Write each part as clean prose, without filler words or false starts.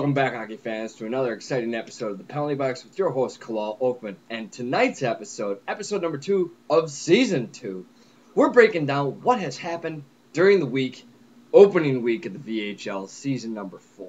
Welcome back, hockey fans, to another exciting episode of the Penalty Box with your host, Kalal Oakman. And tonight's episode number 2 of Season 2, we're breaking down what has happened during the week, opening week of the VHL Season number 4.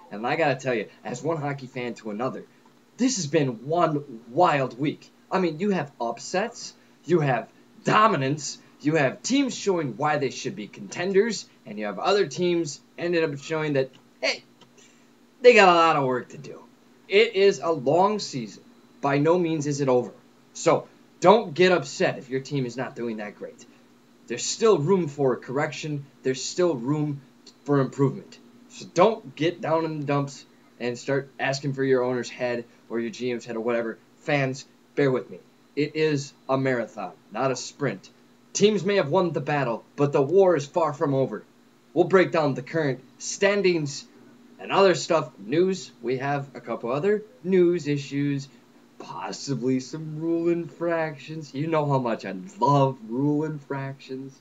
And I gotta tell you, as one hockey fan to another, this has been one wild week. I mean, you have upsets, you have dominance, you have teams showing why they should be contenders, and you have other teams ended up showing that, hey, they got a lot of work to do. It is a long season. By no means is it over. So don't get upset if your team is not doing that great. There's still room for correction. There's still room for improvement. So don't get down in the dumps and start asking for your owner's head or your GM's head or whatever. Fans, bear with me. It is a marathon, not a sprint. Teams may have won the battle, but the war is far from over. We'll break down the current standings and other stuff. News, we have a couple other news issues, possibly some rule infractions. You know how much I love rule infractions.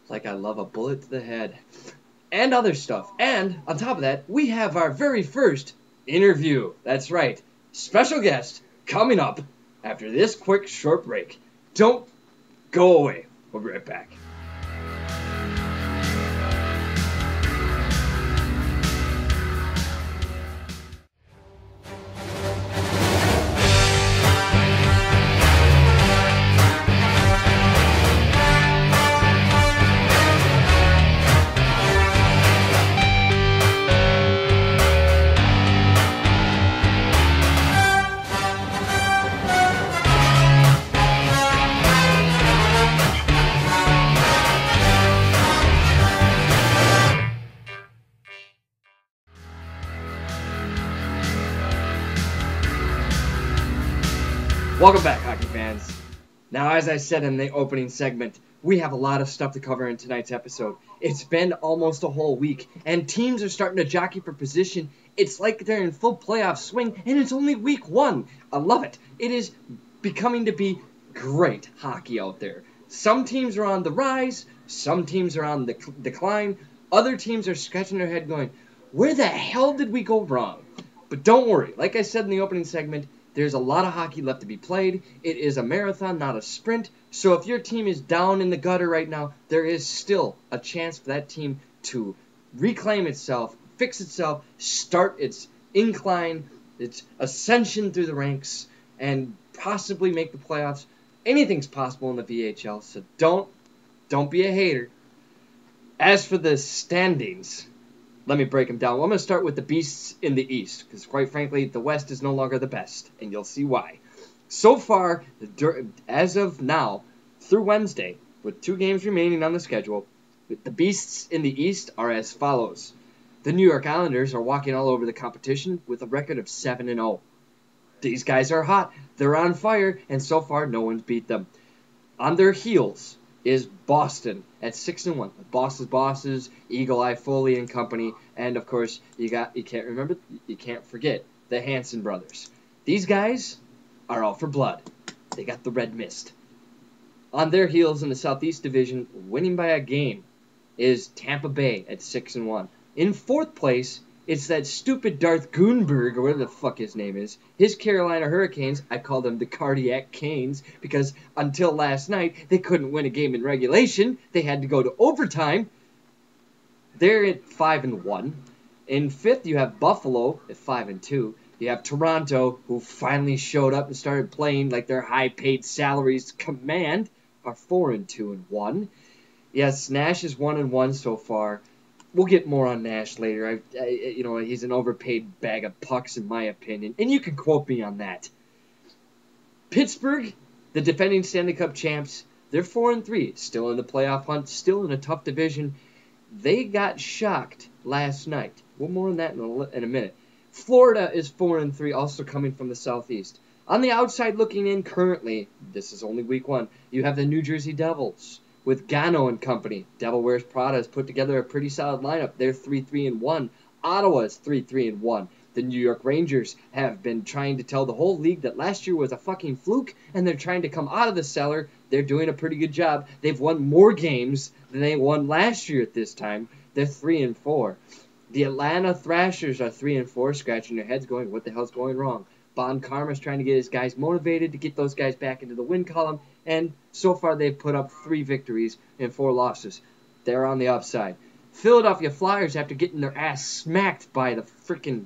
Like I love a bullet to the head. And other stuff. And on top of that, we have our very first interview. That's right. Special guest coming up after this quick short break. Don't go away. We'll be right back. Welcome back, hockey fans. Now, as I said in the opening segment, we have a lot of stuff to cover in tonight's episode. It's been almost a whole week, and teams are starting to jockey for position. It's like they're in full playoff swing, and it's only week 1. I love it. It is becoming to be great hockey out there. Some teams are on the rise, some teams are on the decline, other teams are scratching their head going, where the hell did we go wrong? But don't worry, like I said in the opening segment, there's a lot of hockey left to be played. It is a marathon, not a sprint. So if your team is down in the gutter right now, there is still a chance for that team to reclaim itself, fix itself, start its incline, its ascension through the ranks, and possibly make the playoffs. Anything's possible in the VHL, so don't be a hater. As for the standings, let me break them down. Well, I'm going to start with the Beasts in the East, because quite frankly, the West is no longer the best, and you'll see why. So far, as of now, through Wednesday, with 2 games remaining on the schedule, the Beasts in the East are as follows. The New York Islanders are walking all over the competition with a record of 7-0. These guys are hot. They're on fire, and so far, no one's beat them. On their heels is Boston at 6-1. Boss's Bosses, Eagle Eye Foley and company, and of course you can't forget the Hanson brothers. These guys are out for blood. They got the red mist. On their heels in the Southeast Division, winning by a game, is Tampa Bay at 6-1. In 4th place, it's that stupid Darth Goonberg, or whatever the fuck his name is. His Carolina Hurricanes, I call them the Cardiac Canes, because until last night, they couldn't win a game in regulation. They had to go to overtime. They're at 5-1. In 5th, you have Buffalo at 5-2. You have Toronto, who finally showed up and started playing like their high-paid salaries command, are 4-2-1. Yes, Nash is 1-1 so far. We'll get more on Nash later. He's an overpaid bag of pucks, in my opinion. And you can quote me on that. Pittsburgh, the defending Stanley Cup champs, they're 4-3. Still in the playoff hunt. Still in a tough division. They got shocked last night. We'll more on that in a minute. Florida is 4-3, also coming from the Southeast. On the outside looking in currently, this is only week 1, you have the New Jersey Devils. With Gano and company, Devil Wears Prada has put together a pretty solid lineup. They're 3-3-1. Ottawa is 3-3-1. The New York Rangers have been trying to tell the whole league that last year was a fucking fluke, and they're trying to come out of the cellar. They're doing a pretty good job. They've won more games than they won last year at this time. They're 3-4. The Atlanta Thrashers are 3-4, scratching their heads going, what the hell's going wrong? Bon Karma's trying to get his guys motivated to get those guys back into the win column, and so far they've put up 3 victories and 4 losses. They're on the upside. Philadelphia Flyers, after getting their ass smacked by the freaking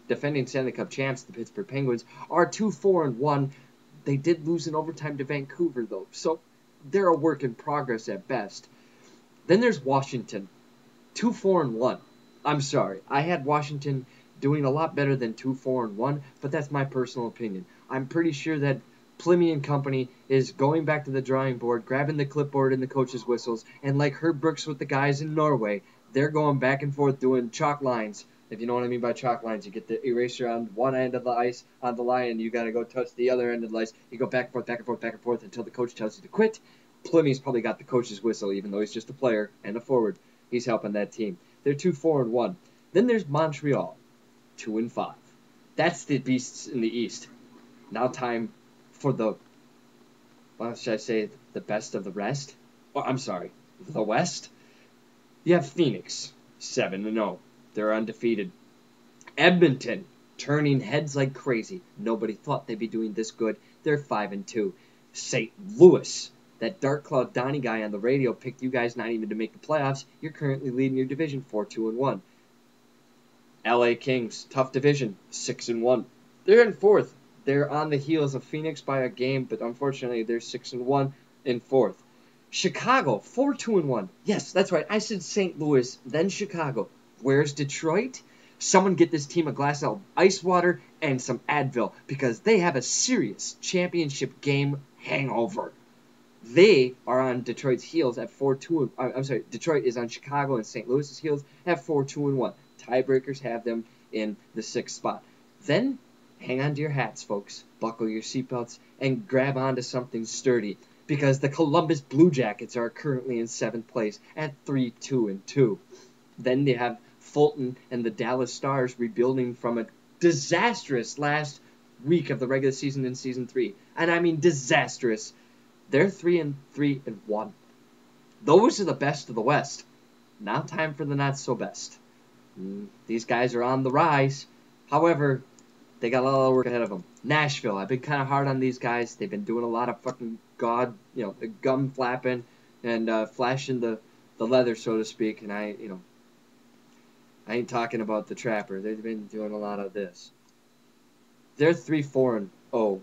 defending Stanley Cup champs, the Pittsburgh Penguins, are 2-4-1. They did lose in overtime to Vancouver, though, so they're a work in progress at best. Then there's Washington, 2-4-1. I'm sorry, I had Washington doing a lot better than 2-4-1, but that's my personal opinion. I'm pretty sure that Plymouth and company is going back to the drawing board, grabbing the clipboard and the coach's whistles, and like Herb Brooks with the guys in Norway, they're going back and forth doing chalk lines. If you know what I mean by chalk lines, you get the eraser on one end of the ice on the line, and you got to go touch the other end of the ice. You go back and forth, back and forth, back and forth until the coach tells you to quit. Plymouth's probably got the coach's whistle, even though he's just a player and a forward. He's helping that team. They're 2-4-1. Then there's Montreal, 2-5. That's the beasts in the East. Now time for the, what should I say, the best of the rest? Oh, I'm sorry, the West. You have Phoenix, 7-0. They're undefeated. Edmonton, turning heads like crazy. Nobody thought they'd be doing this good. They're 5-2. St. Louis, that Dark Cloud Donnie guy on the radio picked you guys not even to make the playoffs. You're currently leading your division 4-2-1. LA Kings, tough division, 6-1. They're in 4th. They're on the heels of Phoenix by a game, but unfortunately they're 6-1 in 4th. Chicago, 4-2-1. Yes, that's right. I said St. Louis, then Chicago. Where's Detroit? Someone get this team a glass of ice water and some Advil, because they have a serious championship game hangover. They are on Detroit's heels at 4-2. I'm sorry, Detroit is on Chicago and St. Louis's heels at 4-2-1. Tiebreakers have them in the 6th spot. Then, hang on to your hats, folks. Buckle your seatbelts and grab onto something sturdy, because the Columbus Blue Jackets are currently in 7th place at 3-2-2. Then they have Fulton and the Dallas Stars rebuilding from a disastrous last week of the regular season in Season 3. And I mean disastrous. They're 3-3-1. Those are the best of the West. Now time for the not-so-best. These guys are on the rise. However, they got a lot of work ahead of them. Nashville, I've been kind of hard on these guys. They've been doing a lot of fucking gum flapping and flashing the leather, so to speak. And I ain't talking about the Trapper. They've been doing a lot of this. They're 3-4-0.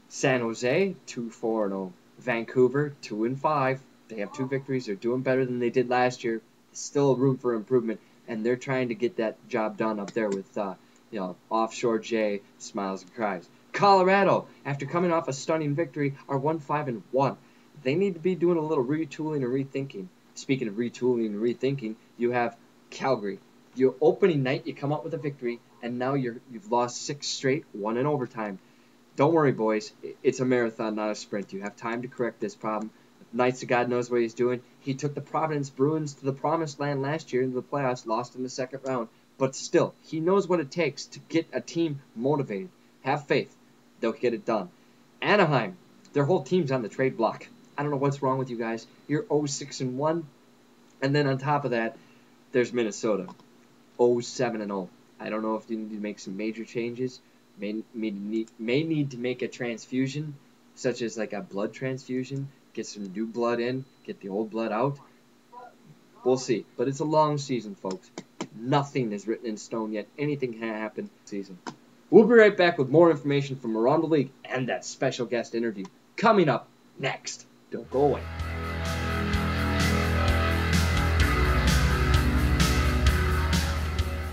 San Jose, 2-4-0. Vancouver, 2-5. They have 2 victories. They're doing better than they did last year. Still room for improvement, and they're trying to get that job done up there with Offshore J, Smiles and Cries. Colorado, after coming off a stunning victory, are 1-5-1. They need to be doing a little retooling and rethinking. Speaking of retooling and rethinking, you have Calgary. Your opening night, you come out with a victory, and now you've lost 6 straight, 1 in overtime. Don't worry, boys. It's a marathon, not a sprint. You have time to correct this problem. Knights of God knows what he's doing. He took the Providence Bruins to the promised land last year into the playoffs, lost in the 2nd round. But still, he knows what it takes to get a team motivated. Have faith. They'll get it done. Anaheim, their whole team's on the trade block. I don't know what's wrong with you guys. You're 0-6-1. And then on top of that, there's Minnesota, 0-7-0. I don't know if you need to make some major changes. May need to make a transfusion, such as like a blood transfusion. Get some new blood in, get the old blood out. We'll see. But it's a long season, folks. Nothing is written in stone yet. Anything can happen this season. We'll be right back with more information from around the league and that special guest interview coming up next. Don't go away.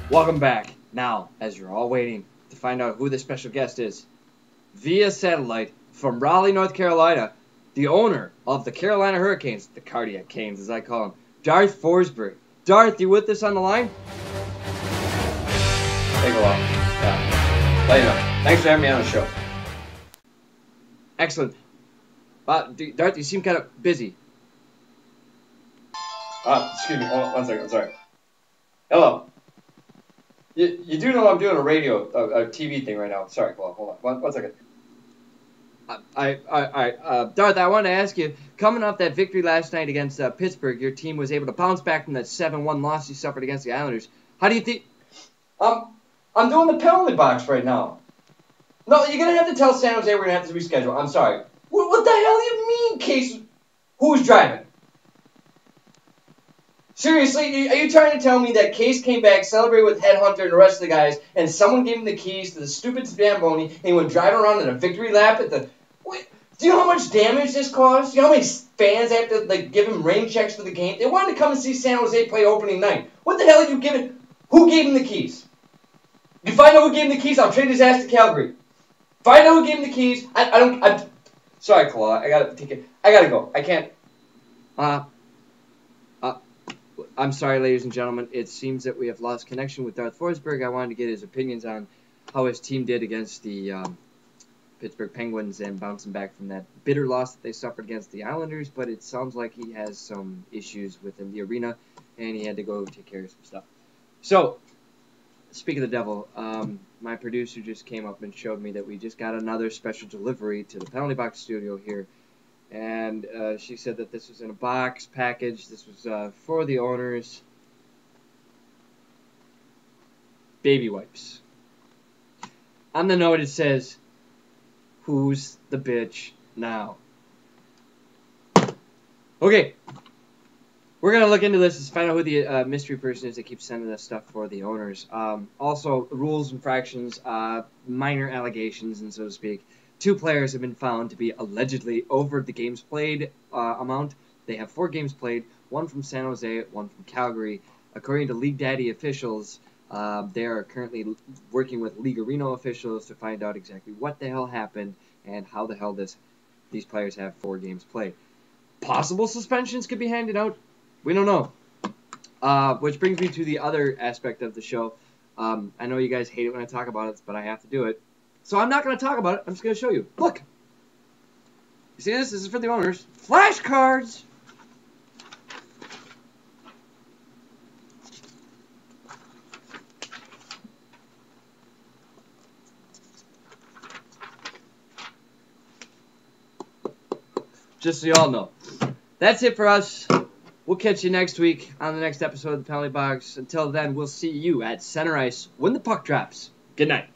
Welcome back. Now, as you're all waiting to find out who the special guest is, via satellite from Raleigh, North Carolina, the owner of the Carolina Hurricanes, the Cardiac Canes as I call them, Darth Forsberg. Darth, you with us on the line? Take a walk. Yeah. Let you know. Thanks for having me on the show. Excellent. Darth, you seem kind of busy. Excuse me. Hold on 1 second. I'm sorry. Hello. You do know I'm doing a TV thing right now. Sorry, hold on. One second. Darth, I wanted to ask you, coming off that victory last night against Pittsburgh, your team was able to bounce back from that 7-1 loss you suffered against the Islanders. How do you think? I'm doing the penalty box right now. No, you're gonna have to tell San Jose we're gonna have to reschedule. I'm sorry. What the hell do you mean, Case? Who's driving? Seriously, are you trying to tell me that Case came back, celebrated with Headhunter and the rest of the guys, and someone gave him the keys to the stupid Zamboni, and he went driving around in a victory lap at the... Wait, do you know how much damage this caused? Do you know how many fans have to give him rain checks for the game? They wanted to come and see San Jose play opening night. What the hell are you giving... Who gave him the keys? If I know who gave him the keys, I'll trade his ass to Calgary. If I know who gave him the keys, sorry, Claw, I gotta go. I can't... I'm sorry, ladies and gentlemen. It seems that we have lost connection with Darth Forsberg. I wanted to get his opinions on how his team did against the Pittsburgh Penguins and bouncing back from that bitter loss that they suffered against the Islanders. But it sounds like he has some issues within the arena, and he had to go take care of some stuff. So, speaking of the devil, my producer just came up and showed me that we just got another special delivery to the Penalty Box studio here. And she said that this was in a box package. This was for the owners. Baby wipes. On the note, it says, "Who's the bitch now?" Okay. We're going to look into this to find out who the mystery person is that keeps sending us stuff for the owners. Also, rules, infractions, minor allegations, and so to speak. 2 players have been found to be allegedly over the games played amount. They have 4 games played, 1 from San Jose, 1 from Calgary. According to League Daddy officials, they are currently working with League Arena officials to find out exactly what the hell happened and how the hell these players have 4 games played. Possible suspensions could be handed out. We don't know. Which brings me to the other aspect of the show. I know you guys hate it when I talk about it, but I have to do it. So I'm not going to talk about it. I'm just going to show you. Look. You see this? This is for the owners. Flashcards. Just so you all know. That's it for us. We'll catch you next week on the next episode of the Penalty Box. Until then, we'll see you at center ice when the puck drops. Good night.